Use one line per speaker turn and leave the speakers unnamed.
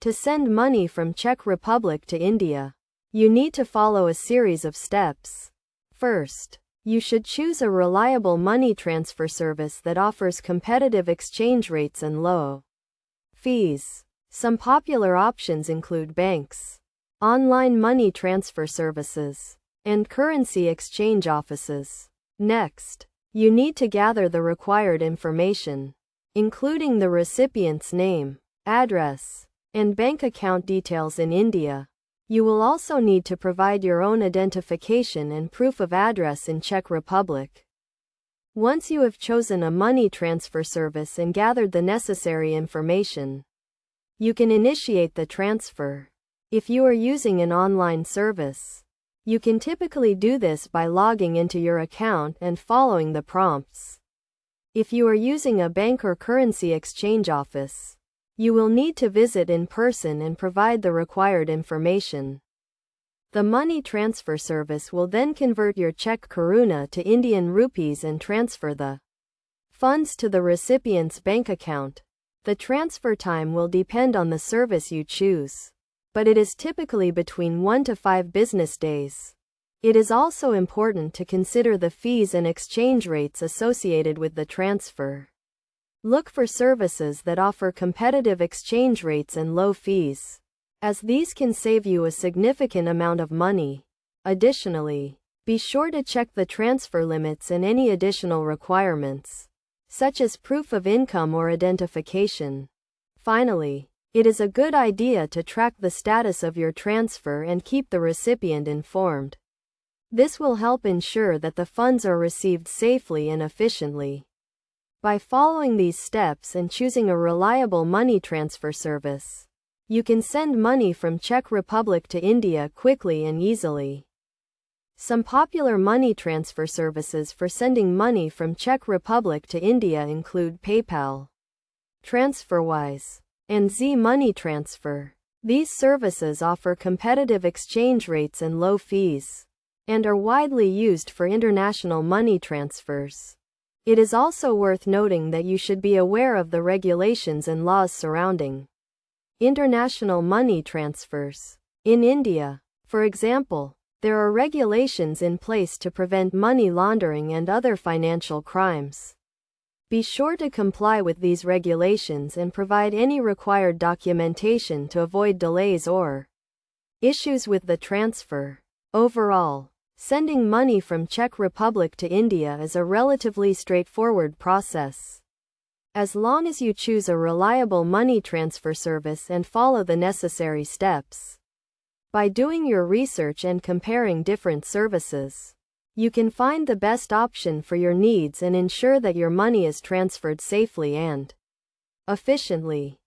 To send money from Czech Republic to India, you need to follow a series of steps. First, you should choose a reliable money transfer service that offers competitive exchange rates and low fees. Some popular options include banks, online money transfer services, and currency exchange offices. Next, you need to gather the required information, including the recipient's name, address, and bank account details in India. You will also need to provide your own identification and proof of address in Czech Republic. Once you have chosen a money transfer service and gathered the necessary information, you can initiate the transfer. If you are using an online service, you can typically do this by logging into your account and following the prompts. If you are using a bank or currency exchange office, you will need to visit in person and provide the required information. The money transfer service will then convert your Czech koruna to Indian rupees and transfer the funds to the recipient's bank account. The transfer time will depend on the service you choose, but it is typically between 1 to 5 business days. It is also important to consider the fees and exchange rates associated with the transfer. Look for services that offer competitive exchange rates and low fees, as these can save you a significant amount of money. Additionally, be sure to check the transfer limits and any additional requirements, such as proof of income or identification. Finally, it is a good idea to track the status of your transfer and keep the recipient informed. This will help ensure that the funds are received safely and efficiently. By following these steps and choosing a reliable money transfer service, you can send money from Czech Republic to India quickly and easily. Some popular money transfer services for sending money from Czech Republic to India include PayPal, TransferWise, and Z Money Transfer. These services offer competitive exchange rates and low fees, and are widely used for international money transfers. It is also worth noting that you should be aware of the regulations and laws surrounding international money transfers. In India, for example, there are regulations in place to prevent money laundering and other financial crimes. Be sure to comply with these regulations and provide any required documentation to avoid delays or issues with the transfer. Overall, sending money from Czech Republic to India is a relatively straightforward process. As long as you choose a reliable money transfer service and follow the necessary steps. By doing your research and comparing different services, you can find the best option for your needs and ensure that your money is transferred safely and efficiently.